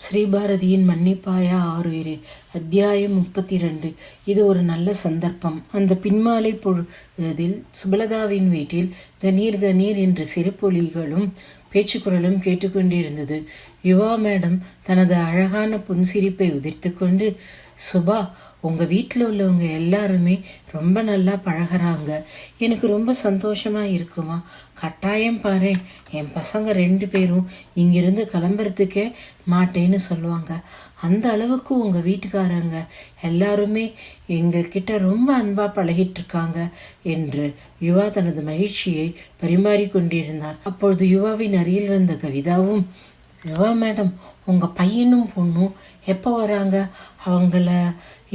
ஸ்ரீபாரதியின் மன்னிப்பாயா ஆறுயிரே. அத்தியாயம் 32. இது ஒரு நல்ல சந்தர்ப்பம். அந்த பின்மாலை பொழுதில் சுபலதாவின் வீட்டில் கணீர் கணீர் என்று சிறுபொலிகளும் பேச்சுக்குரலும் கேட்டுக்கொண்டிருந்தது. யுவா மேடம் தனது அழகான புன்சிரிப்பை உதிர்த்து கொண்டு, சுபா, உங்கள் வீட்டில் உள்ளவங்க எல்லாருமே ரொம்ப நல்லா பழகிறாங்க. எனக்கு ரொம்ப சந்தோஷமாக இருக்குமா. கட்டாயம் பாரு, என் பசங்க 2 பேரும் இங்கிருந்து கிளம்புறதுக்கே மாட்டேன்னு சொல்லுவாங்க. அந்த அளவுக்கு உங்கள் வீட்டுக்காரங்க எல்லாருமே எங்கள்கிட்ட ரொம்ப அன்பாக பழகிட்டு இருக்காங்க என்று யுவா தனது மகிழ்ச்சியை பரிமாறிக்கொண்டிருந்தார். அப்பொழுது யுவாவின் அருகில் வந்த கவிதாவும், யுவா மேடம், உங்கள் பையனும் பொண்ணும் எப்போ வராங்க? அவங்கள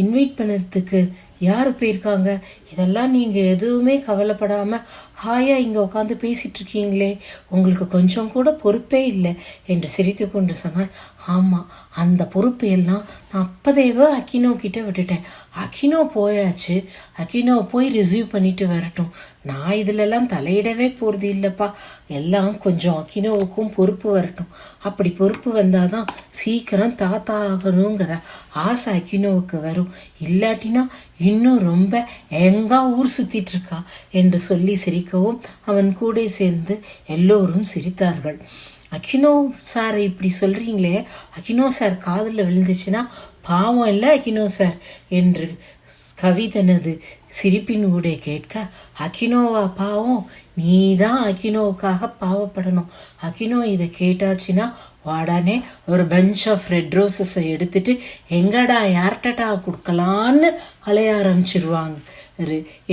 இன்வைட் பண்ணுறதுக்கு யார் போயிருக்காங்க? இதெல்லாம் நீங்கள் எதுவுமே கவலைப்படாமல் ஹாயாக இங்கே உட்காந்து பேசிகிட்டு இருக்கீங்களே, உங்களுக்கு கொஞ்சம் கூட பொறுப்பே இல்லை என்று சிரித்து கொண்டு சொன்னார். ஆமாம், அந்த பொறுப்பு எல்லாம் நான் அப்போதேவோ அக்கினோ கிட்ட விட்டுட்டேன். அக்கினோ போயாச்சு, அக்கினோ போய் ரிசீவ் பண்ணிட்டு வரட்டும். நான் இதிலெல்லாம் தலையிடவே போகிறது இல்லைப்பா. எல்லாம் கொஞ்சம் அக்கினோவுக்கும் பொறுப்பு வரட்டும். அப்படி பொறுப்பு வந்தால் தான் சீக்கிரம் தாத்தா ஆகணுங்கிற ஆசை அக்கினோவுக்கு வரும். இல்லாட்டினா இன்னும் ரொம்ப எங்கா ஊர் சுற்றிட்டு இருக்கான் என்று சொல்லி சிரிக்கவும் அவன் கூட சேர்ந்து எல்லோரும் சிரித்தார்கள். அக்கினோ சார் இப்படி சொல்கிறீங்களே, அக்கினோ சார் காதில் விழுந்துச்சுன்னா பாவம் இல்லை அக்கினோ சார் என்று கவி தனது சிரிப்பின் ஊடே கேட்க, அக்கினோவா பாவம்? நீ தான் அக்கினோவுக்காக பாவப்படணும். அக்கினோ இதை கேட்டாச்சுன்னா உடனே ஒரு பஞ்ச் ஆஃப் ரெட் ரோசஸை எடுத்துட்டு எங்கடா யார்டா கொடுக்கலான்னு அலைய ஆரம்பிச்சிருவாங்க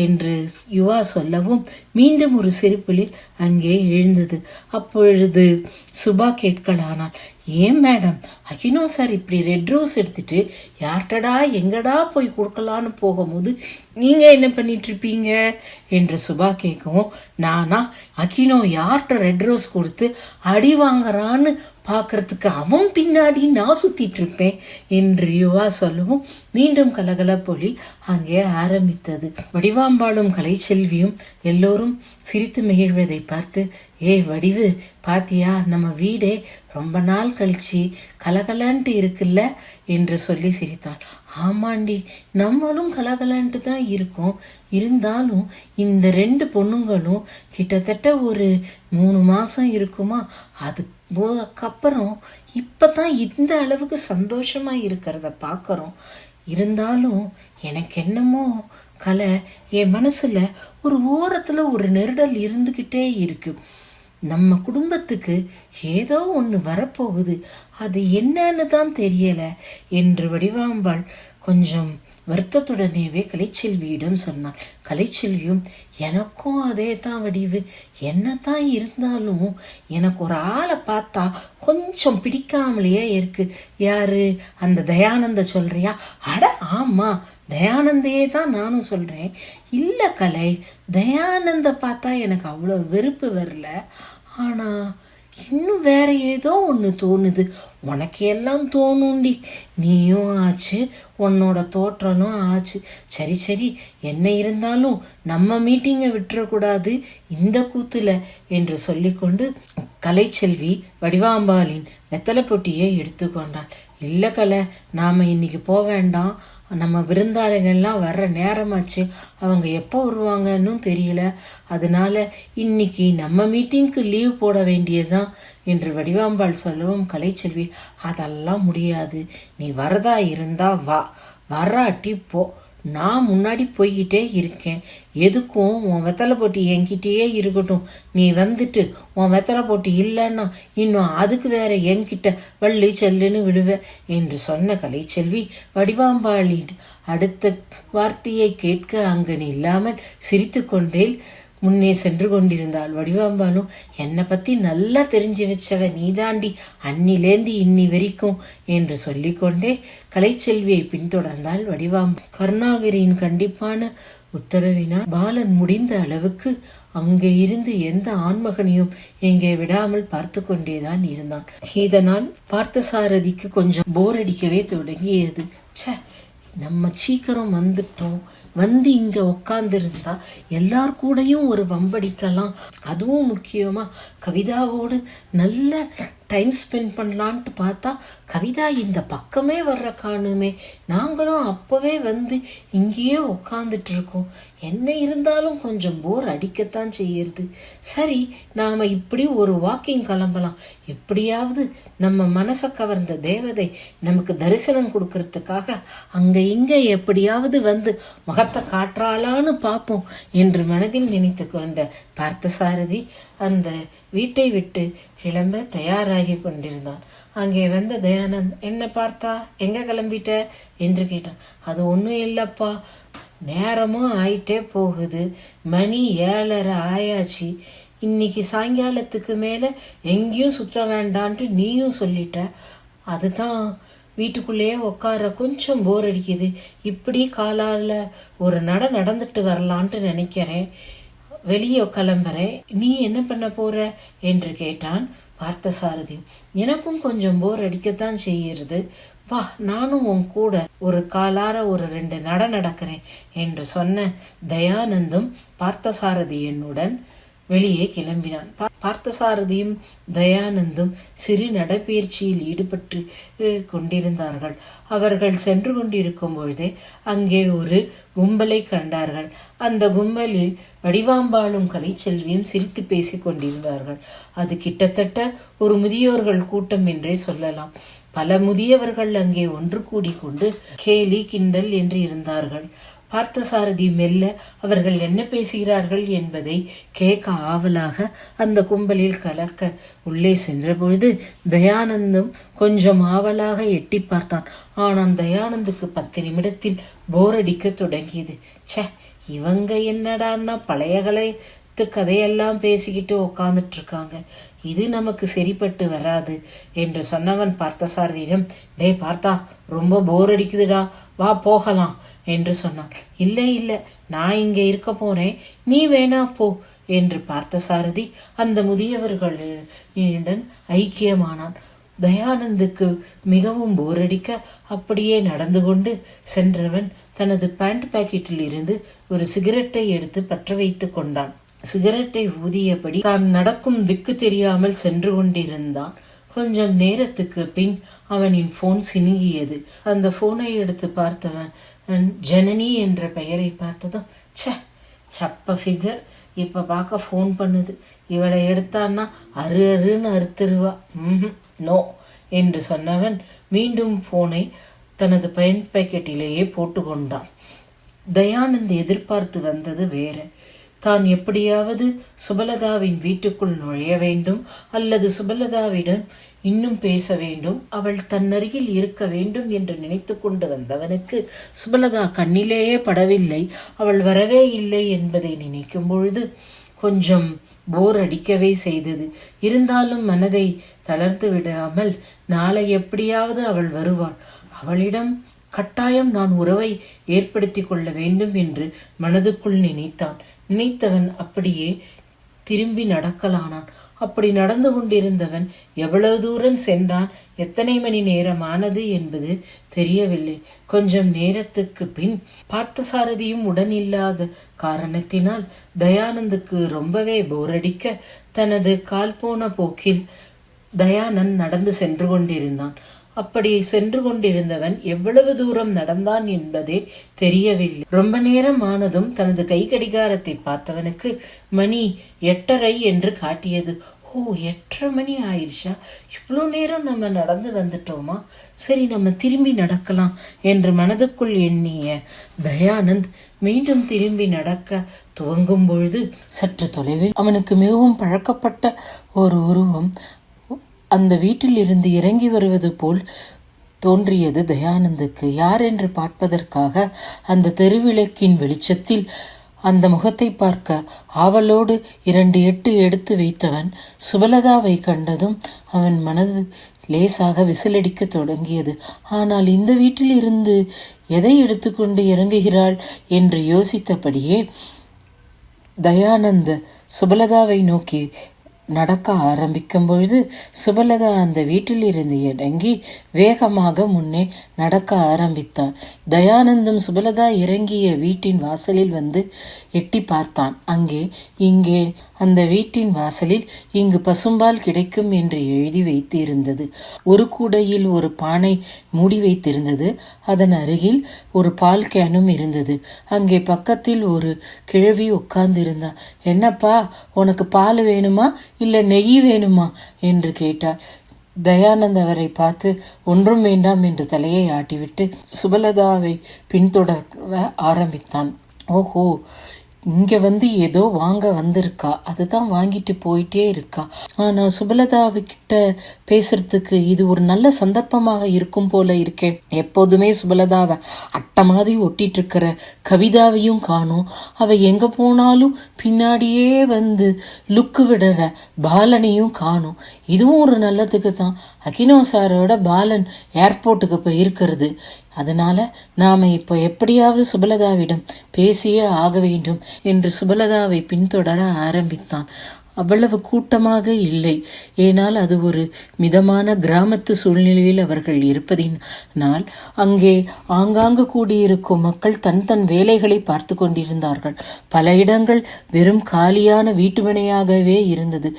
என்று யுவா சொல்லவும் மீண்டும் ஒரு சிரிப்புலி அங்கே எழுந்தது. அப்பொழுது சுபா கேட்கலானாள், ஏன் மேடம், அகினோ சார் இப்படி ரெட் ரோஸ் எடுத்துட்டு யார்டா எங்கடா போய் கொடுக்கலான்னு போகும்போது நீங்கள் என்ன பண்ணிட்டு இருப்பீங்க என்று சுபா கேட்கவும், நானா அகினோ யார்கிட்ட ரெட் ரோஸ் கொடுத்து அடி வாங்குறான்னு பார்க்கறதுக்கு அவன் பின்னாடி நான் சுத்திட்டு இருப்பேன் என்று யுவா சொல்லவும் மீண்டும் கலகலப்பொலி அங்கே ஆரம்பித்தது. வடிவாம்பாளும் கலைச்செல்வியும் எல்லோரும் சிரித்து மகிழ்வதை பார்த்து, வடிவு பாத்தியா, நம்ம வீடே ரொம்ப நாள் கழிச்சு கலகலன்ட்டு இருக்குல்ல என்று சொல்லி சிரித்தாள். ஆமாண்டி, நம்மளும் கலகலன்ட்டு தான் இருக்கோம். இருந்தாலும் இந்த 2 பொண்ணுங்களும் கிட்டத்தட்ட ஒரு 3 மாதம் இருக்குமா, அதுக்கப்புறம் இப்போ தான் இந்த அளவுக்கு சந்தோஷமாக இருக்கிறத பார்க்குறோம். இருந்தாலும் எனக்கு என்னமோ கலை, என் மனசில் ஒரு ஓரத்தில் ஒரு நெருடல் இருந்துக்கிட்டே இருக்கு. நம்ம குடும்பத்துக்கு ஏதோ ஒன்று வரப்போகுது, அது என்னன்னு தான் தெரியலை என்று வடிவாம்பாள் கொஞ்சம் வருத்தத்துடனேவே கலைச்செல்வியிடம் சொன்னாள். கலைச்செல்வியும், எனக்கும் அதே தான் வடிவு. என்ன தான் இருந்தாலும் எனக்கு ஒரு ஆளை பார்த்தா கொஞ்சம் பிடிக்காமலேயே இருக்கு. யாரு, அந்த தயானந்த சொல்றியா? அட ஆமாம், தயானந்தையே தான் நானும் சொல்கிறேன். இல்லை கலை, தயானந்த பார்த்தா எனக்கு அவ்வளோ வெறுப்பு வரல. ஆனால் இன்னும் வேற ஏதோ ஒன்று தோணுது. உனக்கு எல்லாம் தோணுண்டி, நீயும் ஆச்சு, உன்னோட தோற்றனும் ஆச்சு. சரி, என்ன இருந்தாலும் நம்ம மீட்டிங்கை விட்டுறக்கூடாது இந்த கூத்துல என்று சொல்லிக்கொண்டு கலைச்செல்வி வடிவாம்பாளின் வெத்தலை பொட்டியை எடுத்துக்கொண்டாள். இல்லை கலை, நாம் இன்னைக்கு போக வேண்டாம். நம்ம விருந்தாளிகள்லாம் வர்ற நேரமாச்சு, அவங்க எப்போ வருவாங்கன்னு தெரியல. அதனால இன்னைக்கு நம்ம மீட்டிங்க்கு லீவ் போட வேண்டியதுதான் என்று வடிவாம்பாள் சொல்லவும் கலைச்செல்வி, அதெல்லாம் முடியாது. நீ வரதா இருந்தா வா, வராட்டி போ. நான் முன்னாடி போய்கிட்டே இருக்கேன். எதுக்கும் உன் வெத்தலை போட்டி என்கிட்டயே இருக்கட்டும். நீ வந்துட்டு உன் வெத்தலை போட்டி இல்லைன்னா இன்னும் அதுக்கு வேற என்கிட்ட வள்ளி செல்லுன்னு விடுவேன் என்று சொன்ன கலைச்செல்வி வடிவாம்பாளின் அடுத்த வார்த்தையை கேட்க அங்கு இல்லாமல் சிரித்து கொண்டே முன்னே சென்று கொண்டிருந்தாள். வடிவாம்பாலும், என்னை பற்றி நல்லா தெரிஞ்சு வச்சவ நீதாண்டி, அன்னிலேந்து இன்னி வரைக்கும் என்று சொல்லிக்கொண்டே கலைச்செல்வியை பின்தொடர்ந்தாள் வடிவாம்பா. கருணாகரியின் கண்டிப்பான உத்தரவினால் பாலன் முடிந்த அளவுக்கு அங்கே இருந்து எந்த ஆண்மகனையும் எங்கே விடாமல் பார்த்து கொண்டேதான் இருந்தான். இதனால் பார்த்தசாரதிக்கு கொஞ்சம் போர் அடிக்கவே தொடங்கியது. நம்ம சீக்கிரம் வந்துட்டோம், வந்து இங்கே உக்காந்துருந்தா எல்லார் கூடயும் ஒரு வம்படிக்கலாம். அதுவும் முக்கியமாக கவிதாவோடு நல்ல டைம் ஸ்பெண்ட் பண்ணலான்ட்டு பார்த்தா கவிதா இந்த பக்கமே வர்ற காணுமே. நாங்களும் அப்போவே வந்து இங்கேயே உட்காந்துட்டு இருக்கோம். என்ன இருந்தாலும் கொஞ்சம் போர் அடிக்கத்தான் செய்யுது. சரி, நாம் இப்படி ஒரு வாக்கிங் கிளம்பலாம். எப்படியாவது நம்ம மனசை கவர்ந்த தேவதை நமக்கு தரிசனம் கொடுக்கறதுக்காக அங்கே இங்கே எப்படியாவது வந்து முகத்தை காட்டுறாளான்னு பார்ப்போம் என்று மனதில் நினைத்து கொண்ட பார்த்தசாரதி அந்த வீட்டை விட்டு கிளம்ப தயாராகி கொண்டிருந்தான். அங்கே வந்த தயானந்த், என்ன பார்த்தா, எங்கே கிளம்பிட்ட என்று கேட்டான். அது ஒன்றும் இல்லைப்பா, நேரமும் ஆயிட்டே போகுது, மணி 7:30 ஆயாச்சு. இன்னைக்கு சாயங்காலத்துக்கு மேலே எங்கேயும் சுற்ற வேண்டான்ட்டு நீயும் சொல்லிட்ட. அதுதான் வீட்டுக்குள்ளேயே உட்கார கொஞ்சம் போர் அடிக்குது. இப்படி காலால் ஒரு நடந்துட்டு வரலான்ட்டு நினைக்கிறேன். வெளியே கிளம்புறேன். நீ என்ன பண்ண போற என்று கேட்டான் பார்த்தசாரதியும். எனக்கும் கொஞ்சம் போர் அடிக்கத்தான் செய்கிறது. வா, நானும் உன் கூட ஒரு காலார ஒரு 2 நடக்கிறேன் என்று சொன்ன தயானந்தும் பார்த்தசாரதியனுடன் வெளியே கிளம்பினான். பார்த்தசாரதியும் தயானந்தும் சிறு நடைபயிற்சியில் ஈடுபட்டு கொண்டிருந்தார்கள். அவர்கள் சென்று கொண்டிருக்கும் பொழுதே அங்கே ஒரு கும்பலை கண்டார்கள். அந்த கும்பலில் வடிவாம்பாளும் கலைச்செல்வியும் சிரித்து பேசி கொண்டிருந்தார்கள். அது கிட்டத்தட்ட ஒரு முதியோர்கள் கூட்டம் என்றே சொல்லலாம். பல முதியவர்கள் அங்கே ஒன்று கூடி கொண்டு கேலி கிண்டல் என்று இருந்தார்கள். பார்த்தசாரதி மெல்ல அவர்கள் என்ன பேசுகிறார்கள் என்பதை கேட்க ஆவலாக அந்த கும்பலில் கலக்க உள்ளே சென்றபொழுது தயானந்தும் கொஞ்சம் ஆவலாக எட்டி பார்த்தான். ஆனால் தயானந்துக்கு 10 நிமிடத்தில் போர் அடிக்க தொடங்கியது. இவங்க என்னடான்னா பழைய கதையெல்லாம் பேசிக்கிட்டு உட்காந்துட்டு இருக்காங்க, இது நமக்கு சரிப்பட்டு வராது என்று சொன்னவன் பார்த்தசாரதியிடம், டே பார்த்தா, ரொம்ப போர் அடிக்குதுடா, வா போகலாம் என்று சொன்னான். இல்லை, நான் இங்கே இருக்க போறேன், நீ வேணா போ என்று பார்த்தசாரதி அந்த முதியவர்களுடன் ஐக்கியமானான். தயானந்துக்கு மிகவும் போரடிக்க அப்படியே நடந்து கொண்டு சென்றவன் தனது பேண்ட் பாக்கெட்டில் இருந்து ஒரு சிகரெட்டை எடுத்து பற்ற வைத்து கொண்டான். சிகரெட்டை ஊதியபடி தான் நடக்கும் திக்கு தெரியாமல் சென்று கொண்டிருந்தான். கொஞ்சம் நேரத்துக்கு பின் அவனின் போன் சினுங்கியது. அந்த போனை எடுத்து பார்த்தவன் ஜனனி என்ற பெயரை பார்த்ததும், சப்ப ஃபிகர், இப்போ பார்க்க ஃபோன் பண்ணுது, இவளை எடுத்தான்னா அருன்னு அறுத்துருவா, நோ என்று சொன்னவன் மீண்டும் போனை தனது பயன் பாக்கெட்டிலேயே போட்டு கொண்டான். தயானந்த் எதிர்பார்த்து வந்தது வேற. தான் எப்படியாவது சுபலதாவின் வீட்டுக்குள் நுழைய வேண்டும், அல்லது சுபலதாவிடம் இன்னும் பேச வேண்டும், அவள் தன்னருகில் இருக்க வேண்டும் என்று நினைத்து கொண்டு வந்தவனுக்கு சுபலதா கண்ணிலேயே படவில்லை. அவள் வரவே இல்லை என்பதை நினைக்கும் பொழுது கொஞ்சம் போர் அடிக்கவே செய்தது. இருந்தாலும் மனதை தளர்த்து விடாமல், நாளை எப்படியாவது அவள் வருவாள், அவளிடம் கட்டாயம் நான் உறவை ஏற்படுத்தி கொள்ள வேண்டும் என்று மனதுக்குள் நினைத்தான். நினைத்தவன் அப்படியே திரும்பி நடக்கலானான். அப்படி நடந்து கொண்டிருந்தவன் எவ்வளவு தூரம் சென்றான், எத்தனை மணி நேரம் ஆனது என்பது தெரியவில்லை. கொஞ்சம் நேரத்துக்கு பின் பார்த்தசாரதியும் உடன் இல்லாத காரணத்தினால் தயானந்துக்கு ரொம்பவே போரடிக்க தனது கால் போன போக்கில் தயானந்த் நடந்து சென்று கொண்டிருந்தான். அப்படி சென்று கொண்டிருந்தவன் எவ்வளவு தூரம் நடந்தான் என்பதே தெரியவில்லை. ரொம்ப நேரம் ஆனதும் தனது கை கடிகாரத்தை பார்த்தவனுக்கு மணி 8:30 என்று காட்டியது. ஓ, 8:30 மணி ஆயிடுச்சா, இவ்வளோ நேரம் நம்ம நடந்து வந்துட்டோமா, சரி நம்ம திரும்பி நடக்கலாம் என்று மனதுக்குள் எண்ணிய தயானந்த் மீண்டும் திரும்பி நடக்க துவங்கும் பொழுது சற்று தொலைவில் அவனுக்கு மிகவும் பழக்கப்பட்ட ஒரு உருவம் அந்த வீட்டில் இருந்து இறங்கி வருவது போல் தோன்றியது தயானந்துக்கு. யார் என்று பார்ப்பதற்காக அந்த தெருவிளக்கின் வெளிச்சத்தில் அந்த முகத்தை பார்க்க ஆவலோடு 2 எட்டு எடுத்து வைத்தவன் சுபலதாவை கண்டதும் அவன் மனது லேசாக விசிலடிக்க தொடங்கியது. ஆனால் இந்த வீட்டில் இருந்து எதை எடுத்துக்கொண்டு இறங்குகிறாள் என்று யோசித்தபடியே தயானந்த் சுபலதாவை நோக்கி நடக்க ஆரம்பிக்கும் பொழுது சுபலதா அந்த வீட்டில் இருந்து இறங்கி வேகமாக முன்னே நடக்க ஆரம்பித்தார். தயானந்தும் சுபலதா இறங்கிய வீட்டின் வாசலில் வந்து எட்டி பார்த்தான். இங்கே அந்த வீட்டின் வாசலில் இங்கு பசும்பால் கிடைக்கும் என்று எழுதி வைத்து இருந்தது. ஒரு கூடையில் ஒரு பானை மூடி வைத்திருந்தது. அதன் அருகில் ஒரு பால் கேனும் இருந்தது. அங்கே பக்கத்தில் ஒரு கிழவி உட்கார்ந்திருந்தா. என்னப்பா, உனக்கு பால் வேணுமா இல்ல நெய் வேணுமா என்று கேட்டார். தயானந்த் அவரை பார்த்து ஒன்றும் வேண்டாம் என்று தலையை ஆட்டிவிட்டு சுபலதாவை பின்தொடர ஆரம்பித்தான். ஓஹோ, இங்க வந்து ஏதோ வாங்க வந்திருக்கா, அதுதான் வாங்கிட்டு போயிட்டே இருக்கா. ஆனா சுபலதாவிட்ட பேசுறதுக்கு இது ஒரு நல்ல சந்தர்ப்பமாக இருக்கும் போல இருக்கேன். எப்போதுமே சுபலதாவை அட்டை மாதிரி ஒட்டிட்டு இருக்கிற கவிதாவையும் காணும். அவ எங்க போனாலும் பின்னாடியே வந்து லுக்கு விடுற பாலனையும் காணும். இதுவும் ஒரு நல்லதுக்கு தான். அகினோ சாரோட பாலன் ஏர்போர்ட்டுக்கு போயிருக்கிறது. அதனால நாம இப்போ எப்படியாவது சுபலதாவிடம் பேசியே ஆக வேண்டும் என்று சுபலதாவை பின்தொடர ஆரம்பித்தான். அவ்வளவு கூட்டமாக இல்லை. ஏனால் அது ஒரு மிதமான கிராமத்து சூழ்நிலையில் அவர்கள் இருப்பதினால் அங்கே ஆங்காங்கு கூடியிருக்கும் மக்கள் தன் வேலைகளை பார்த்து கொண்டிருந்தார்கள். பல இடங்கள் வெறும் காலியான வீட்டுமனையாகவே இருந்தது.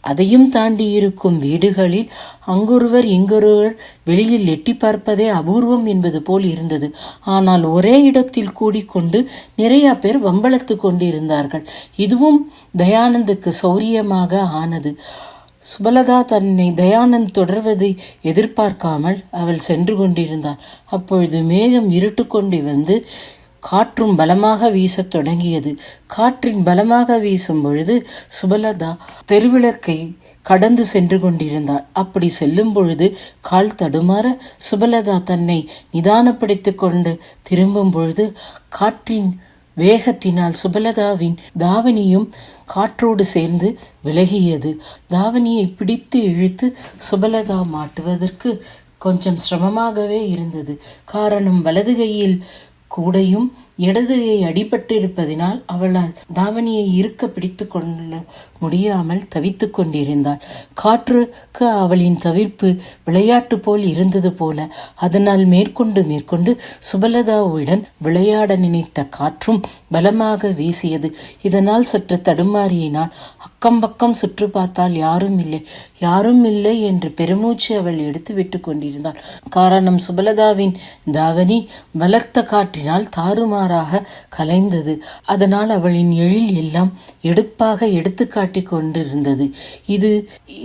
அதையும் தாண்டி இருக்கும் வீடுகளில் அங்கொருவர் இங்கொருவர் வெளியில் எட்டி பார்ப்பதே அபூர்வம் என்பது போல் இருந்தது. ஆனால் ஒரே இடத்தில் கூடிக்கொண்டு நிறைய பேர் வம்பளத்து கொண்டிருந்தார்கள். இதுவும் தயானந்துக்கு சௌரியமாக ஆனது. சுபலதா தன்னை தயானந்த் தொடர்வதை எதிர்பார்க்காமல் அவள் சென்று கொண்டிருந்தாள். அப்பொழுது மேகம் இருட்டு கொண்டு வந்து காற்றும் பலமாக வீசத் தொடங்கியது. காற்றின் பலமாக வீசும் பொழுது சுபலதா தெருவிளக்கை கடந்து சென்று கொண்டிருந்தாள். அப்படி செல்லும் பொழுது கால் தடுமாற சுபலதா தன்னை நிதானப்படுத்திக் கொண்டு திரும்பும் பொழுது காற்றின் வேகத்தினால் சுபலதாவின் தாவணியும் காற்றோடு சேர்ந்து விலகியது. தாவணியை பிடித்து இழுத்து சுபலதா மாட்டுவதற்கு கொஞ்சம் சிரமமாகவே இருந்தது. காரணம் வலது கையில் கூடையும் இடது கை அடிபட்டிருப்பதினால் அவளால் தாவணியை இருக்க பிடித்து கொள்ள முடியாமல் தவித்து கொண்டிருந்தாள். காற்றுக்கு அவளின் தவிர்ப்பு விளையாட்டு போல் இருந்தது போல. அதனால் மேற்கொண்டு சுபலதாவுடன் விளையாட நினைத்த காற்றும் பலமாக வீசியது. இதனால் சற்று தடுமாறியினாள். அக்கம் பக்கம் சுற்று பார்த்தால் யாரும் இல்லை என்று பெருமூச்சு அவள் எடுத்து விட்டு கொண்டிருந்தாள். காரணம் சுபலதாவின் தாவணி பலத்த காற்றினால் தாறுமாறாக கலைந்தது. அதனால் அவளின் எழில் எல்லாம் எடுப்பாக எடுத்து காட்டி கொண்டிருந்தது.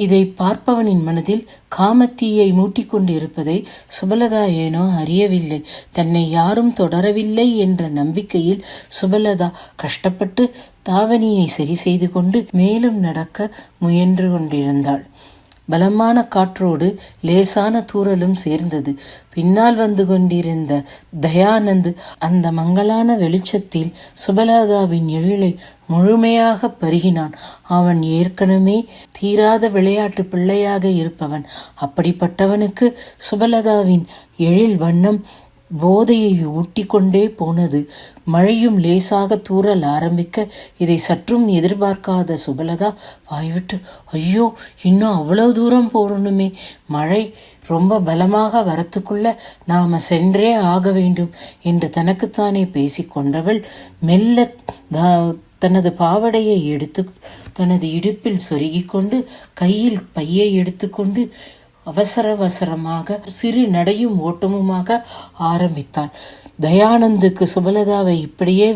இதை பார்ப்பவனின் மனதில் காமத்தீயை மூட்டிக்கொண்டு இருப்பதை சுபலதா ஏனோ அறியவில்லை. தன்னை யாரும் தொடரவில்லை என்ற நம்பிக்கையில் சுபலதா கஷ்டப்பட்டு தாவணியை சரி செய்து கொண்டு மேலும் நடக்க முயன்று கொண்டிருந்தாள். பலமான காற்றோடு லேசான தூறலும் சேர்ந்தது. பின்னால் வந்து கொண்டிருந்த தயானந்த் அந்த மங்கலான வெளிச்சத்தில் சுபலதாவின் எழிலை முழுமையாக பருகினான். அவன் ஏற்கனவே தீராத விளையாட்டு பிள்ளையாக இருப்பவன். அப்படிப்பட்டவனுக்கு சுபலதாவின் எழில் வண்ணம் போதையை ஊட்டி கொண்டே போனது. மழையும் லேசாக தூறல் ஆரம்பிக்க இதை சற்றும் எதிர்பார்க்காத சுபலதா வாய்விட்டு, ஐயோ, இன்னும் அவ்வளவு தூரம் போறணுமே, மழை ரொம்ப பலமாக வரத்துக்குள்ள நாம சென்றே ஆக வேண்டும் என்று தனக்குத்தானே பேசிக்கொண்டவள் மெல்ல தனது பாவடையை எடுத்து தனது இடுப்பில் சொருகி கொண்டு கையில் பையை எடுத்துக்கொண்டு அவசரமாக சிறு நடையும் ஓட்டமுமாக ஆரம்பித்தாள். தயானந்துக்கு சுபலதாவை இப்படியே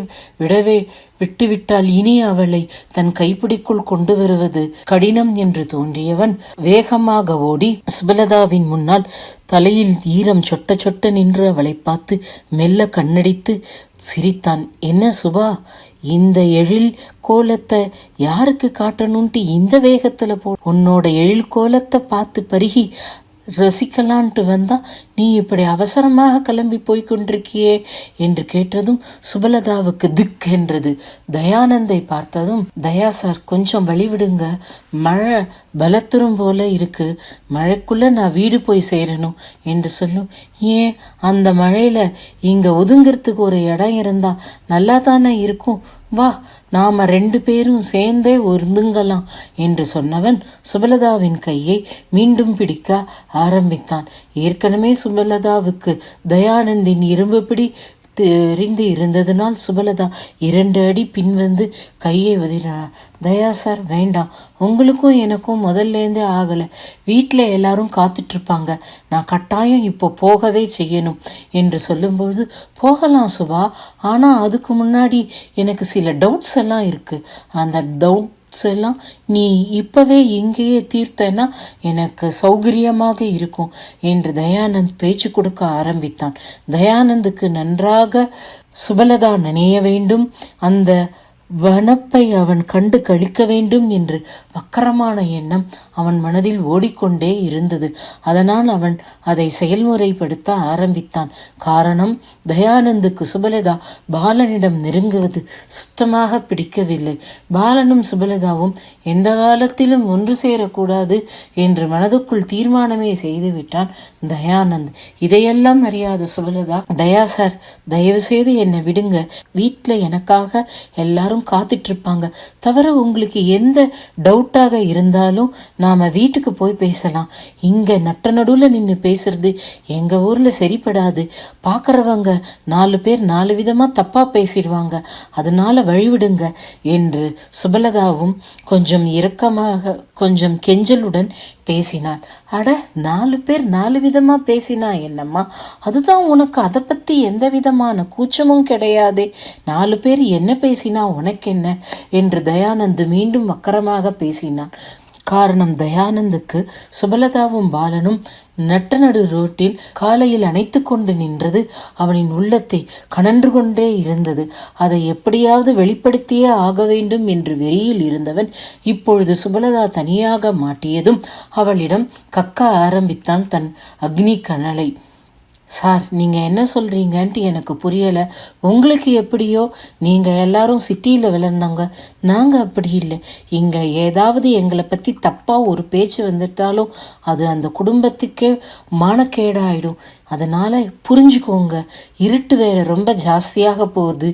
விட்டுவிட்டால் இனி அவளை தன் கைப்பிடிக்குள் கொண்டு வருவது கடினம் என்று தோன்றியவன் வேகமாக ஓடி சுபலதாவின் முன்னால் தலையில் ஈரம் சொட்ட சொட்ட நின்று அவளை பார்த்து மெல்ல கண்ணடித்து சிரித்தான். என்ன சுபா, இந்த எழில் கோலத்தை யாருக்கு காட்டணும்ட்டு இந்த வேகத்துல உன்னோட எழில் கோலத்தை பார்த்து பருகி ரசிக்கலான்ட்டு வந்தா நீ இப்படி அவசரமாக கிளம்பி போய்கொண்டிருக்கியே என்று கேட்டதும் சுபலதாவுக்கு திக் என்றது. தயானந்தை பார்த்ததும், தயா சார், கொஞ்சம் வழிவிடுங்க, மழை பலத்துரும் போல இருக்கு, மழைக்குள்ள நான் வீடு போய் சேரணும் என்று சொல்லும். ஏன், அந்த மழையில இங்க ஒதுங்கிறதுக்கு ஒரு இடம் இருந்தா நல்லா தானே இருக்கும், வா நாம 2 பேரும் சேர்ந்தே ஒருந்துங்கலாம் என்று சொன்னவன் சுபலதாவின் கையை மீண்டும் பிடிக்க ஆரம்பித்தான். ஏற்கனவே சுபலதாவுக்கு தயானந்தின் இரும்பு பிடி தெரிந்து இருந்ததனால் சுபலதா 2 அடி பின்வந்து கையை உதறினார். தயா சார், வேண்டாம். உங்களுக்கும் எனக்கும் முதல்லேருந்தே ஆகலை. வீட்டில் எல்லாரும் காத்துட்ருப்பாங்க. நான் கட்டாயம் இப்போ போகவே செய்யணும் என்று சொல்லும்பொழுது, போகலாம் சுபா, ஆனால் அதுக்கு முன்னாடி எனக்கு சில டவுட்ஸ் எல்லாம் இருக்குது. அந்த எல்லாம் நீ இப்பவே இங்கேயே தீர்த்தனா எனக்கு சௌகரியமாக இருக்கும் என்று தயானந்த் பேச்சு கொடுக்க ஆரம்பித்தான். தயானந்துக்கு நன்றாக சுபலதா நினைய வேண்டும், அந்த வனப்பை அவன் கண்டு கழிக்க வேண்டும் என்று வக்கரமான எண்ணம் அவன் மனதில் ஓடிக்கொண்டே இருந்தது. அதனால் அவன் அதை செயல்முறைப்படுத்த ஆரம்பித்தான். காரணம், தயானந்துக்கு சுபலதா பாலனிடம் நெருங்குவது சுத்தமாக பிடிக்கவில்லை. பாலனும் சுபலதாவும் எந்த காலத்திலும் ஒன்று சேரக்கூடாது என்று மனதுக்குள் தீர்மானமே செய்துவிட்டான் தயானந்த். இதையெல்லாம் அறியாத சுபலதா, தயா சார், தயவு செய்து என்னை விடுங்க. வீட்டில் எனக்காக எல்லாரும் காத்துட்டு இருப்பாங்க. தவிர உங்களுக்கு எந்த டவுட்டாக இருந்தாலும் நாம வீட்டுக்கு போய் பேசலாம். இங்க நட்ட நடுவில் நின்று பேசுறது எங்க ஊர்ல சரிப்படாது. பாக்குறவங்க 4 பேர் 4 விதமா தப்பா பேசிடுவாங்க. அதனால வழிவிடுங்க என்று சுபலதாவும் கொஞ்சம் இரக்கமாக கொஞ்சம் கெஞ்சலுடன் பேசினான். அட, 4 பேர் 4 விதமா பேசினா என்னம்மா, அதுதான் உனக்கு அதை பத்தி எந்த விதமான கூச்சமும் கிடையாதே. 4 பேர் என்ன பேசினா உனக்கு என்ன என்று தயானந்த் மீண்டும் வக்கரமாக பேசினான். காரணம், தயானந்துக்கு சுபலதாவும் பாலனும் நட்ட நடு ரோட்டில் காலையில் அணைத்து கொண்டு நின்றது அவனின் உள்ளத்தை கனன்று கொண்டே இருந்தது. அதை எப்படியாவது வெளிப்படுத்தியே ஆக வேண்டும் என்று வெறியில் இருந்தவன் இப்பொழுது சுபலதா தனியாக மாட்டியதும் அவளிடம் கக்க ஆரம்பித்தான் தன் அக்னி கனலை. சார், நீங்கள் என்ன சொல்கிறீங்கன்ட்டு எனக்கு புரியலை. உங்களுக்கு எப்படியோ, நீங்கள் எல்லாரும் சிட்டியில் விளைந்தவங்க, நாங்கள் அப்படி இல்லை. இங்கே ஏதாவது எங்களை பற்றி தப்பாக ஒரு பேச்சு வந்துட்டாலும் அது அந்த குடும்பத்துக்கே மானக்கேடாயிடும். அதனால் புரிஞ்சுக்கோங்க. இருட்டு வேற ரொம்ப ஜாஸ்தியாக போகுது.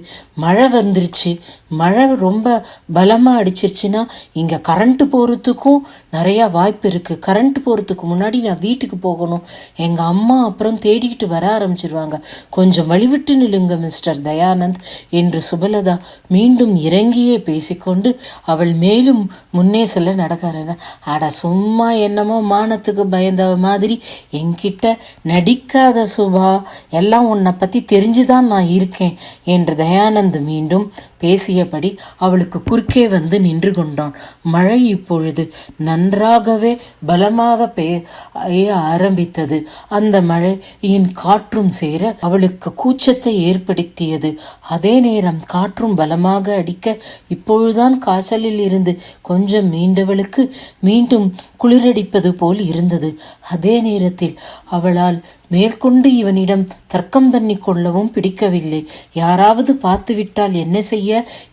மழை வந்துருச்சு. மழை ரொம்ப பலமாக அடிச்சிருச்சுன்னா இங்கே கரண்ட்டு போகிறதுக்கும் நிறையா வாய்ப்பு இருக்குது. கரண்ட்டு போகிறதுக்கு முன்னாடி நான் வீட்டுக்கு போகணும். எங்கள் அம்மா அப்புறம் தேடிக்கிட்டு வர ஆரம்பிச்சிருவாங்க. கொஞ்சம் வழிவிட்டு நில்லுங்க மிஸ்டர் தயானந்த் என்று சுபலதா மீண்டும் இறங்கியே பேசிக்கொண்டு அவள் மேலும் முன்னே செல்ல நடக்கிறாங்க. அட சும்மா என்னமோ மானத்துக்கு பயந்த மாதிரி என்கிட்ட நடிக்காத சுபா, எல்லாம் உன்னை பற்றி தெரிஞ்சுதான் நான் இருக்கேன் என்று தயானந்த் மீண்டும் பேசியபடி அவளுக்கு குறுக்கே வந்து நின்று கொண்டான். மழை இப்பொழுது நன்றாகவே பலமாக பெய்ய ஆரம்பித்தது. அந்த மழையின் காற்றும் சேர அவளுக்கு கூச்சத்தை ஏற்படுத்தியது. அதே நேரம் காற்றும் பலமாக அடிக்க இப்பொழுதுதான் காய்ச்சலில் இருந்து கொஞ்சம் மீண்டவளுக்கு மீண்டும் குளிரடிப்பது போல் இருந்தது. அதே நேரத்தில் அவளால் மேற்கொண்டு இவனிடம் தர்க்கம் பண்ணி கொள்ளவும் பிடிக்கவில்லை. யாராவது பார்த்துவிட்டால் என்ன செய்ய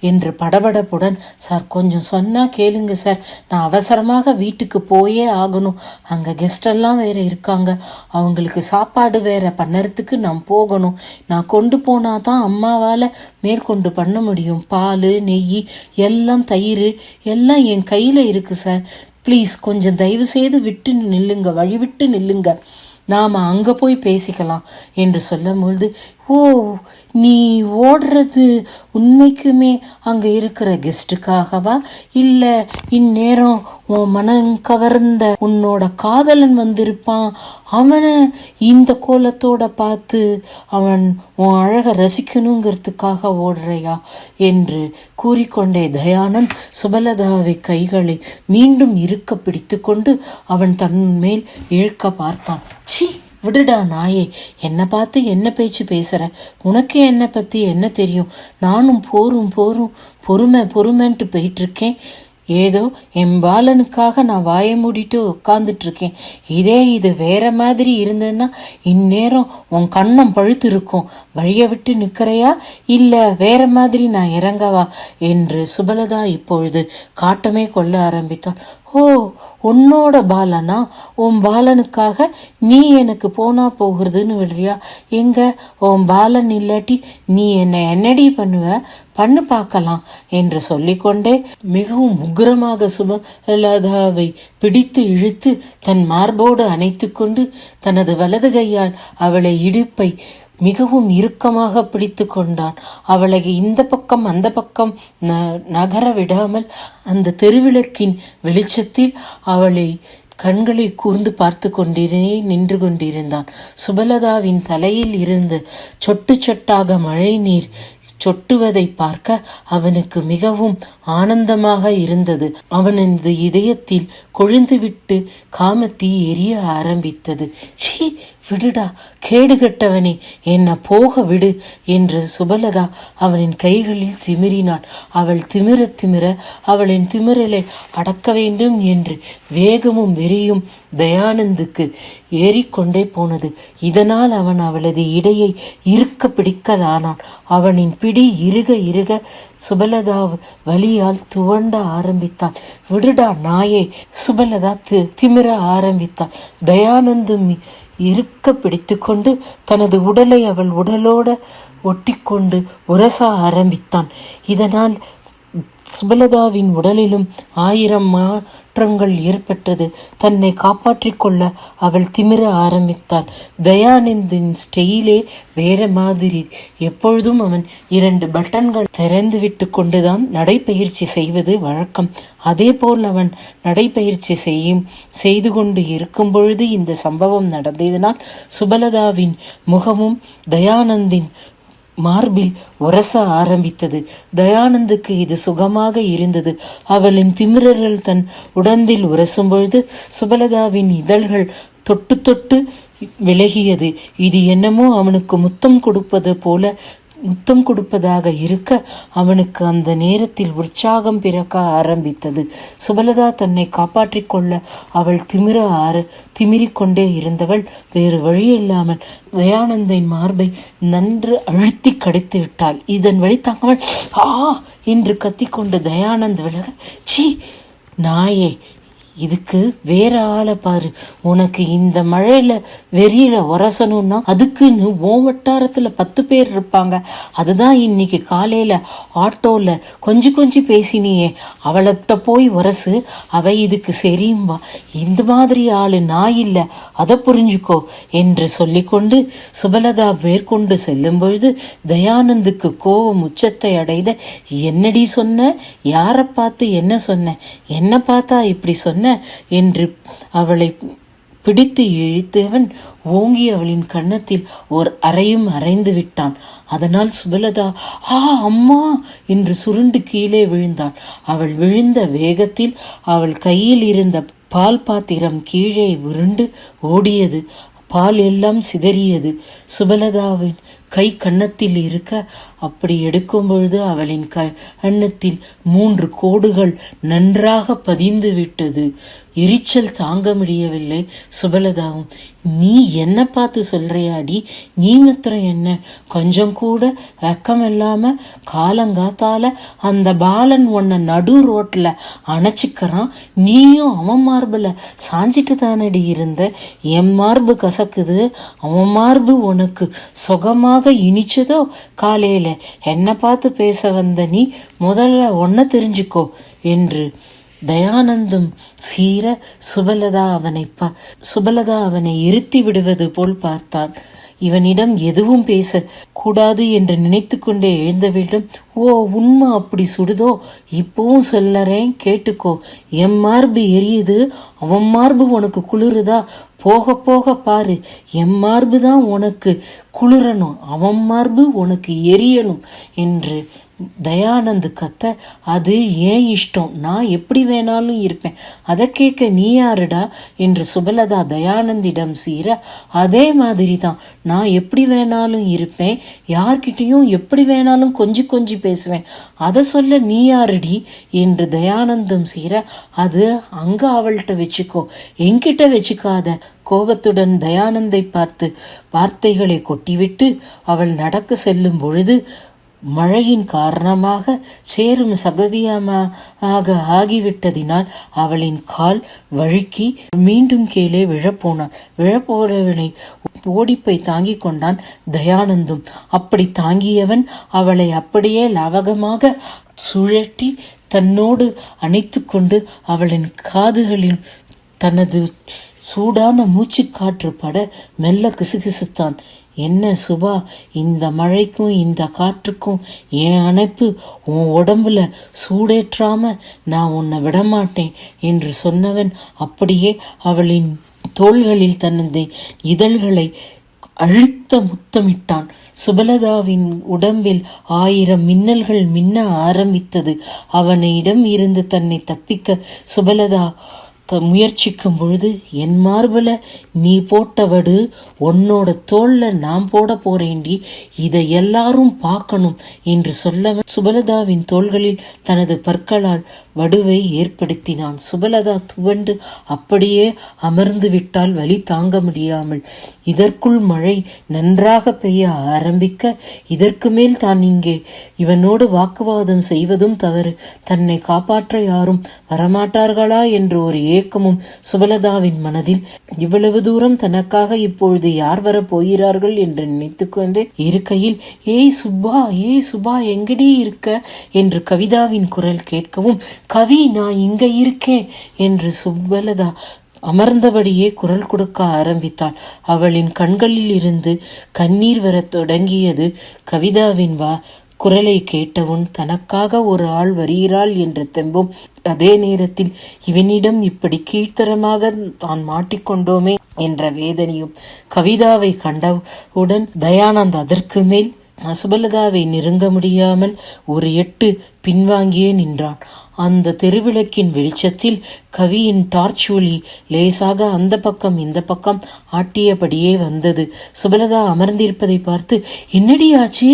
என்று படபடப்புடன், சார் கொஞ்சம் சொன்னா கேளுங்க சார், நான் அவசரமாக வீட்டுக்கு போயே ஆகணும். அங்கே கெஸ்டெல்லாம் வேற இருக்காங்க. அவங்களுக்கு சாப்பாடு வேற பண்ணறதுக்கு நான் போகணும். நான் கொண்டு போனாதான் அம்மாவால் மேற்கொண்டு பண்ண முடியும். பால், நெய், எல்லாம் தயிர் எல்லாம் என் கையில் இருக்கு சார். ப்ளீஸ் கொஞ்சம் தயவு செய்து விட்டு நில்லுங்க, வழிவிட்டு நில்லுங்க, நாம் அங்கே போய் பேசிக்கலாம் என்று சொல்லும்பொழுது, ஓ, நீ ஓடுறது உண்மைக்குமே அங்கே இருக்கிற கெஸ்ட்டுக்காகவா? இல்லை இந்நேரம் உன் மனம் கவர்ந்த உன்னோட காதலன் வந்திருப்பான், அவனை இந்த கோலத்தோட பார்த்து அவன் உன் அழகை ரசிக்கணுங்கிறதுக்காக ஓடுறையா என்று கூறிக்கொண்டே தயானந்த் சுபலதாவை கைகளை மீண்டும் இருக்க பிடித்து கொண்டு அவன் தன் மேல் இழுக்க பார்த்தான். சி, விடுடா நாயே, என்னை பார்த்து என்ன பேச்சு பேசுற? உனக்கு என்னை பற்றி என்ன தெரியும்? நானும் போரும் பொறுமைன்ட்டு போயிட்டுருக்கேன். ஏதோ என் பாலனுக்காக நான் வாயை மூடிட்டு உட்காந்துட்டு இருக்கேன். இது வேற மாதிரி இருந்ததுன்னா இந்நேரம் உன் கண்ணம் பழுத்து இருக்கும். வழியை விட்டு நிற்கிறையா, இல்லை வேற மாதிரி நான் இறங்கவா என்று சுபலதா இப்பொழுது காட்டமே கொள்ள ஆரம்பித்தாள். ஓ, ஓ, உன்னோட பாலனா? உன் பாலனுக்காக நீ எனக்கு போனா போகிறதுன்னு விடுறியா? எங்க உன் பாலன் இல்லாட்டி நீ என்னடி பண்ணுவ? பண்ணு பார்க்கலாம் என்று சொல்லிக்கொண்டே மிகவும் உக்கிரமாக சுபலதாவை பிடித்து இழுத்து தன் மார்போடு அணைத்து கொண்டு தனது வலது கையால் அவளை இடுப்பை மிகவும் இறுக்கமாக பிடித்து கொண்டான். அவளை இந்த பக்கம் அந்த பக்கம் நகர விடாமல் அந்த தெருவிளக்கின் வெளிச்சத்தில் அவளை கண்களை கூர்ந்து பார்த்து கொண்டிரே நின்று கொண்டிருந்தான். சுபலதாவின் தலையில் இருந்து சொட்டு சொட்டாக மழை நீர் சொட்டுவதை பார்க்க அவனுக்கு மிகவும் ஆனந்தமாக இருந்தது. அவனது இதயத்தில் கொழுந்துவிட்டு காமத்தீ எரிய ஆரம்பித்தது. சீ, விடுடா கேடுகட்டவனே, என்ன போக விடு என்று சுபலதா அவனின் கைகளில் திமிரினாள். அவள் திமிர திமிர அவளின் திமிரலை அடக்க வேண்டும் என்று வேகமும் வெறியும் தயானந்துக்கு ஏறிக்கொண்டே போனது. இதனால் அவன் அவளது இடையை இருக்க பிடிக்கலானான். அவனின் பிடி இறுக இறுக சுபலதா வலியால் துவண்ட ஆரம்பித்தாள். விடுடா நாயே! சுபலதா திமிர ஆரம்பித்தாள். தயானந்தும் இருக்க பிடித்து கொண்டு தனது உடலை அவள் உடலோட ஒட்டிக்கொண்டு உரச ஆரம்பித்தான். இதனால் சுபலதாவின் உடலிலும் 1000 மாற்றங்கள் ஏற்பட்டது. தன்னை காப்பாற்றிக் கொள்ள அவள் திமிர ஆரம்பித்தாள். தயானந்தின் ஸ்டைலே வேற மாதிரி. எப்பொழுதும் அவன் 2 பட்டன்கள் திறந்து விட்டு கொண்டுதான் நடைப்பயிற்சி செய்வது வழக்கம். அதே போல் அவன் நடைப்பயிற்சி செய்து கொண்டு இருக்கும் பொழுது இந்த சம்பவம் நடந்ததனால் சுபலதாவின் முகமும் தயானந்தின் மார்பில் உரச ஆரம்பித்தது. தயானந்துக்கு இது சுகமாக இருந்தது. அவளின் திமிரர்கள் தன் உடம்பில் உரசும் பொழுது சுபலதாவின் இதழ்கள் தொட்டு தொட்டு விலகியது. இது என்னமோ அவனுக்கு முத்தம் கொடுப்பதாக இருக்க அவனுக்கு அந்த நேரத்தில் உற்சாகம் பிறக்க ஆரம்பித்தது. சுபலதா தன்னை காப்பாற்றிக் கொள்ள அவள் திமிரிக்கொண்டே இருந்தவள் வேறு வழியில்லாமல் தயானந்தின் மார்பை நன்று அழுத்தி கடித்து விட்டாள். இதன் வழி தாங்காமல் ஆ என்று கத்திக்கொண்டு தயானந்த் விலக, சீ நாயே, இதுக்கு வேற ஆளை பாரு. உனக்கு இந்த மழையில வெறியில உரசணும்னா அதுக்குன்னு உன் வட்டாரத்துல 10 பேர் இருப்பாங்க. அதுதான் இன்னைக்கு காலையில ஆட்டோல கொஞ்சம் பேசினியே, அவள்கிட்ட போய் உரசு, அவ இதுக்கு சரியும்பா. இந்த மாதிரி ஆளு நான் இல்லை, அதை புரிஞ்சுக்கோ என்று சொல்லிக்கொண்டு சுபலதா மேற்கொண்டு செல்லும் பொழுது தயானந்துக்கு கோபம் உச்சத்தை அடைத. என்னடி சொன்ன? யாரை பார்த்து என்ன சொன்ன? என்ன பார்த்தா இப்படி சொன்ன என்று அவளை பிடித்து இழுத்தவன் ஓங்கி அவளின் கன்னத்தில் ஓர் அறையும் அரைந்து விட்டான். அதனால் சுபலதா அம்மா என்று சுருண்டு கீழே விழுந்தாள். அவள் விழுந்த வேகத்தில் அவள் கையில் இருந்த பால் பாத்திரம் கீழே உருண்டு ஓடியது. பால் எல்லாம் சிதறியது. சுபலதாவின் கை கன்னத்தில் இருக்க அப்படி எடுக்கும் பொழுது அவளின் கன்னத்தில் 3 கோடுகள் நன்றாக பதிந்து விட்டது. எரிச்சல் தாங்க முடியவில்லை சுபலதாவும். நீ என்ன பார்த்து சொல்றியாடி? நீ மாத்திரம் என்ன கொஞ்சம் கூட வெக்கம் இல்லாம காலங்காத்தால அந்த பாலன் உன்னை நடு ரோட்ல அணைச்சிக்கிறான், நீயும் அவன் மார்புல சாஞ்சிட்டு தானடி இருந்த. என் மார்பு கசக்குது, அவன் மார்பு உனக்கு சுகமாக இனிச்சதோ? காலையில என்ன பார்த்து பேச வந்த நீ முதல்ல ஒன்ன தெரிஞ்சுக்கோ என்று தயானந்தும் சீர சுபலதா அவனை இருத்தி விடுவது போல் பார்த்தான். இவனிடம் எதுவும் பேச கூடாது என்று நினைத்து கொண்டே எழுந்தவிடம். ஓ, உண்மை அப்படி சுடுதோ? இப்பவும் சொல்லறேன் கேட்டுக்கோ. என் மார்பு எரியுது, அவன் மார்பு உனக்கு குளிருதா? போக போக பாரு, என் மார்பு தான் உனக்கு குளிரணும், அவன் மார்பு உனக்கு எரியணும் என்று தயானந்த் கத்த. அது ஏன் இஷ்டம், நான் எப்படி வேணாலும் இருப்பேன், அதை கேட்க நீ யாருடா என்று சுபலதா தயானந்திடம் சீர. அதே மாதிரி தான், நான் எப்படி வேணாலும் இருப்பேன், யார்கிட்டையும் எப்படி வேணாலும் கொஞ்சி பேசுவேன், அதை சொல்ல நீ யாருடி என்று தயானந்தம் சீர. அது அங்க அவள்கிட்ட வச்சுக்கோ, என்கிட்ட வச்சுக்காத. கோபத்துடன் தயானந்தை பார்த்து வார்த்தைகளை கொட்டிவிட்டு அவள் நடக்க செல்லும் பொழுது மழையின் காரணமாக சேரும் சகதியமாக ஆகிவிட்டதினால் அவளின் கால் வழுக்கி மீண்டும் கீழே விழப்போனான். விழப்போனவனை ஓடிப்போய் தாங்கிக் கொண்டான் தயானந்தும். அப்படி தாங்கியவன் அவளை அப்படியே லாவகமாக சுழட்டி தன்னோடு அணைத்து கொண்டு அவளின் காதுகளில் தனது சூடான மூச்சு காற்று பட மெல்ல கிசுகிசுத்தான். என்ன சுபா, இந்த மழைக்கும் இந்த காற்றுக்கும் என் அணைப்பு உன் உடம்புல சூடேற்றாம நான் உன்னை விடமாட்டேன் என்று சொன்னவன் அப்படியே அவளின் தோள்களில் தனது இதழ்களை அழுத்த முத்தமிட்டான். சுபலதாவின் உடம்பில் 1000 மின்னல்கள் மின்ன ஆரம்பித்தது. அவனிடம் இருந்து தன்னை தப்பிக்க சுபலதா முயற்சிக்கும் பொழுது, என் மார்புல நீ போட்டவடு உன்னோட தோல்ல நான் போட போறேண்டி, இதை எல்லாரும் பார்க்கணும் என்று சொல்ல சுபலதாவின் தோள்களில் தனது பற்களால் வடுவை ஏற்படுத்தினான். சுபலதா துவண்டு அப்படியே அமர்ந்து விட்டால் வலி தாங்க முடியாமல். இதற்குள் மழை நன்றாக பெய்ய ஆரம்பிக்க, இதற்கு மேல் தான் இங்கே இவனோடு வாக்குவாதம் செய்வதும் தவறு, தன்னை காப்பாற்ற யாரும் வரமாட்டார்களா என்று ஒரு ஏக்கமும் சுபலதாவின் மனதில். இவ்வளவு தூரம் தனக்காக இப்பொழுது யார் வர போகிறார்கள் என்று நினைத்து கொண்டே இருக்கையில், ஏய் சுபா எங்கடி இருக்க என்று கவிதாவின் குரல் கேட்கவும், கவி நான் இங்க இருக்கேன் என்று சுபலதா அமர்ந்தபடியே குரல் கொடுக்க ஆரம்பித்தாள். அவளின் கண்களில் இருந்து கண்ணீர் வரத் தொடங்கியது. கவிதாவின் குரலை கேட்டவுன் தனக்காக ஒரு ஆள் வருகிறாள் என்ற தெம்பும், அதே நேரத்தில் இவனிடம் இப்படி கீழ்த்தரமாக தான் மாட்டிக்கொண்டோமே என்ற வேதனையும். கவிதாவை கண்டவுடன் தயானந்த் அதற்கு மேல் சுபலதாவை நெருங்க முடியாமல் ஒரு எட்டு பின்வாங்கியே நின்றான். அந்த தெருவிளக்கின் வெளிச்சத்தில் கவியின் டார்ச் ஒளி லேசாக அந்த பக்கம் இந்த பக்கம் ஆட்டியபடியே வந்தது. சுபலதா அமர்ந்திருப்பதை பார்த்து, என்னடி ஆச்சு,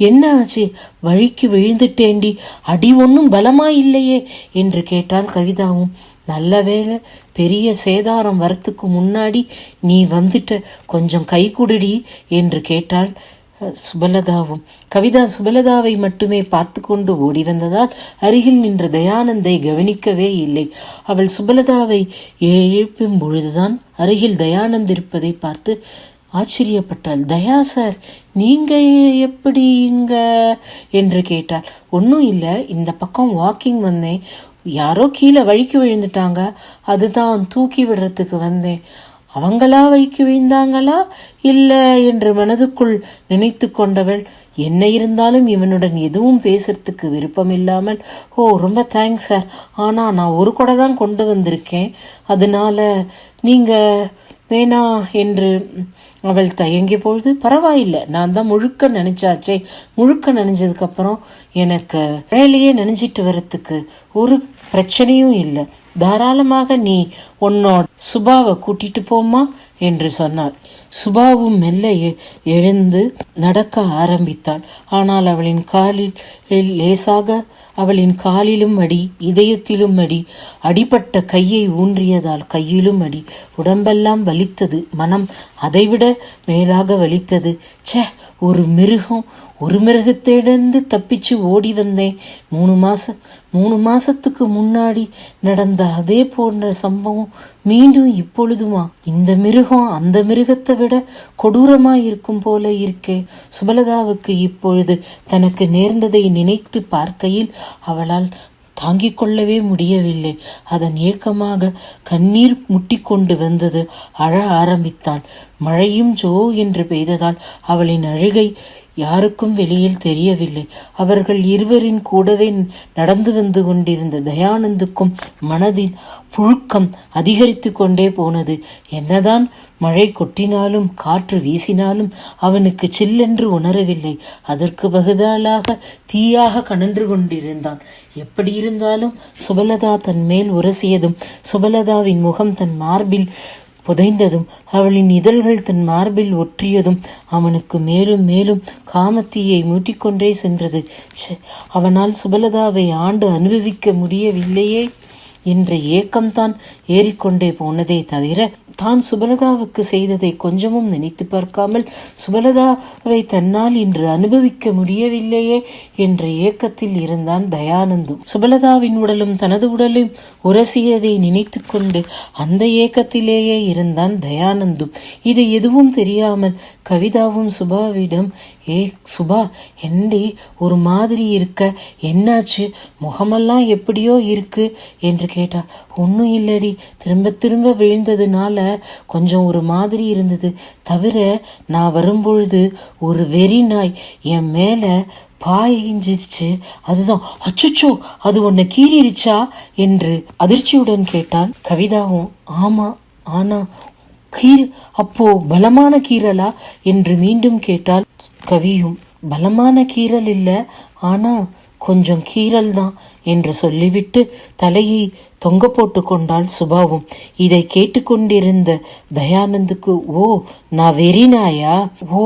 என்ன ஆச்சு, வழிக்கு விழுந்துட்டேண்டி, அடி ஒன்றும் பலமாயில்லையே என்று கேட்டாள் கவிதாவும். நல்ல வேளை, பெரிய சேதாரம் வரத்துக்கு முன்னாடி நீ வந்துட்ட, கொஞ்சம் கை குடுடி என்று கேட்டாள் சுபலதாவும். கவிதா சுபலதாவை மட்டுமே பார்த்து கொண்டு ஓடி வந்ததால் அருகில் நின்ற தயானந்தை கவனிக்கவே இல்லை. அவள் சுபலதாவை எழுப்பும் பொழுதுதான் அருகில் தயானந்த் இருப்பதை பார்த்து ஆச்சரியப்பட்டாள். தயா சார், நீங்க எப்படி இங்க என்று கேட்டாள். ஒன்றும் இல்லை, இந்த பக்கம் வாக்கிங் வந்தேன், யாரோ கீழே வழிக்கு விழுந்துட்டாங்க, அதுதான் தூக்கி விடுறதுக்கு வந்தேன். அவங்களா வழிக்கு விழுந்தாங்களா இல்லை என்று மனதுக்குள் நினைத்து கொண்டவள், என்ன இருந்தாலும் இவனுடன் எதுவும் பேசுறதுக்கு விருப்பம் இல்லாமல், ஓ ரொம்ப தேங்க்ஸ் சார், ஆனால் நான் ஒரு கொடை தான் கொண்டு வந்திருக்கேன், அதனால நீங்கள் வேணா என்று அவள் தயங்கிய பொழுது, பரவாயில்லை, நான் தான் முழுக்க நினைச்சாச்சே, முழுக்க நினைஞ்சதுக்கப்புறம் எனக்கு மழையிலேயே நினைஞ்சிட்டு வரத்துக்கு ஒரு பிரச்சனையும் இல்லை, தாராளமாக நீ உன்னோட சுபாவை கூட்டிட்டு போமா என்று சொன்னாள். சுபாவும் மெல்ல எழுந்து நடக்க ஆரம்பித்தாள். ஆனால் அவளின் காலில் லேசாக அவளின் காலிலும் அடி, இதயத்திலும் அடி, அடிபட்ட கையை ஊன்றியதால் கையிலும் அடி, உடம்பெல்லாம் வலித்தது, மனம் அதைவிட மேலாக வலித்தது. ச்சே, ஒரு மிருகத்திடந்து தப்பிச்சு ஓடி வந்தேன். 3 மாசத்துக்கு முன்னாடி நடந்த அதே போன்ற சம்பவம் மீண்டும் இப்பொழுதுமா? இந்த மிருகம் அந்த மிருகத்தை விட கொடூரமாய் இருக்கும் போல இருக்கே. சுபலதாவுக்கு இப்பொழுது தனக்கு நேர்ந்ததை நினைத்து பார்க்கையில் அவளால் தாங்கிக் கொள்ளவே முடியவில்லை. அதன் ஏக்கமாக கண்ணீர் முட்டிக்கொண்டு வந்தது. அழ ஆரம்பித்தாள். மழையும் ஜோ என்று பெய்ததால் அவளின் அழுகை யாருக்கும் வெளியில் தெரியவில்லை. அவர்கள் இருவரின் கூடவே நடந்து வந்து கொண்டிருந்த தயானந்துக்கும் மனதின் புழுக்கம் அதிகரித்து கொண்டே போனது. என்னதான் மழை கொட்டினாலும் காற்று வீசினாலும் அவனுக்கு சில்லென்று உணரவில்லை. அதற்கு பதிலாக தீயாக கனன்று கொண்டிருந்தான். எப்படி இருந்தாலும் சுபலதா தன் மேல் உரசியதும், சுபலதாவின் முகம் தன் மார்பில் புதைந்ததும், அவளின் இதழ்கள் தன் மார்பில் ஒற்றியதும் அவனுக்கு மேலும் மேலும் காமத்தீயை மூட்டிக்கொண்டே சென்றது. அவனால் சுபலதாவை ஆண்டு அனுபவிக்க முடியவில்லையே என்ற ஏக்கம்தான் ஏறிக்கொண்டே போனதே தவிர தான் சுபலதாவுக்கு செய்ததை கொஞ்சமும் நினைத்து பார்க்காமல் சுபலதாவை தன்னால் இன்று அனுபவிக்க முடியவில்லையே என்ற ஏக்கத்தில் இருந்தான் தயானந்தும். சுபலதாவின் உடலும் தனது உடலும் உரசியதை நினைத்து கொண்டு அந்த ஏக்கத்திலேயே இருந்தான் தயானந்தும். இது எதுவும் தெரியாமல் கவிதாவும் சுபாவிடம், ஏ சுபா, என்னடி ஒரு மாதிரி இருக்க, என்னாச்சு, முகமெல்லாம் எப்படியோ இருக்கு என்று கேட்டா. ஒன்றும் இல்லடி, திரும்ப திரும்ப விழுந்ததுனால கொஞ்சம் ஒரு மாதிரி இருந்தது. தவிர நான் வரும்பொழுது ஒரு வெறி நாய் என் மேல பாய்ஞ்சிச்சு. அதுதான். அச்சுச்சோ, அது உன்னை கீறிருச்சா என்று அதிர்ச்சியுடன் கேட்டான். கவிதாவும் ஆமா, ஆனா அப்போ பலமான கீறலா என்று மீண்டும் கேட்டால். கவியும் பலமான கீறல் இல்ல, ஆனா கொஞ்சம் கீறல் தான் என்று சொல்லிவிட்டு தலையை தொங்க போட்டு கொண்டாள் சுபாவும். இதை கேட்டுக்கொண்டிருந்த தயானந்துக்கு, ஓ நான் வெறிநாயா? ஓ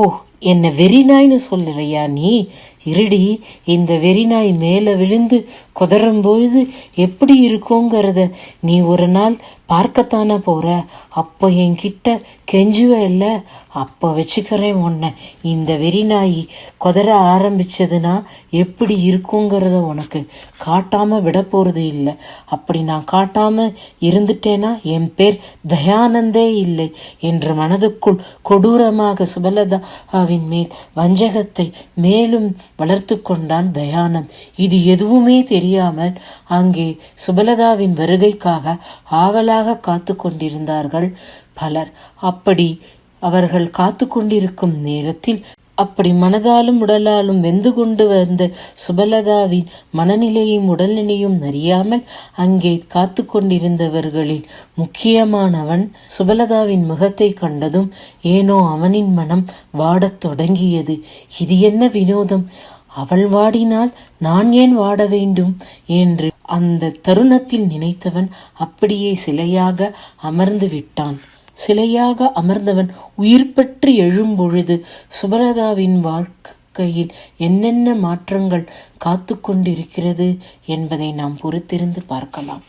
என்ன வெறிநாய்னு சொல்லுறியா நீ? இருடி, இந்த வெறிநாய் மேலே விழுந்து குதறும்பொழுது எப்படி இருக்குங்கிறத நீ ஒரு நாள் பார்க்கத்தானே போற. அப்போ என்கிட்ட கெஞ்சுவ இல்லை, அப்போ வச்சுக்கிறேன் உன்னை. இந்த வெறிநாய் குதற ஆரம்பிச்சதுன்னா எப்படி இருக்குங்கிறத உனக்கு காட்டாம விட போறது இல்லை. அப்படி நான் காட்டாம இருந்துட்டேன்னா என் பேர் தயானந்தே இல்லை என்று மனதுக்குள் கொடூரமாக சுபலதாவின் மேல் வஞ்சகத்தை மேலும் வளர்த்து கொண்டான் தயானந்த். இது எதுவுமே தெரியாமல் அங்கே சுபலதாவின் வருகைக்காக ஆவலாக காத்து கொண்டிருந்தார்கள் பலர். அப்படி அவர்கள் காத்து கொண்டிருக்கும் நேரத்தில் அப்படி மனதாலும் உடலாலும் வெந்து கொண்டு வந்த சுபலதாவின் மனநிலையும் உடல்நிலையும் அறியாமல் அங்கே காத்து கொண்டிருந்தவர்களில் முக்கியமானவன் சுபலதாவின் முகத்தை கண்டதும் ஏனோ அவனின் மனம் வாடத் தொடங்கியது. இது என்ன வினோதம், அவள் வாடினால் நான் ஏன் வாட வேண்டும் என்று அந்த தருணத்தில் நினைத்தவன் அப்படியே சிலையாக அமர்ந்து விட்டான். சிலையாக அமர்ந்தவன் உயிர் பெற்று எழும்பொழுது சுபலதாவின் வாழ்க்கையில் என்னென்ன மாற்றங்கள் காத்து கொண்டிருக்கிறது என்பதை நாம் பொறுத்திருந்து பார்க்கலாம்.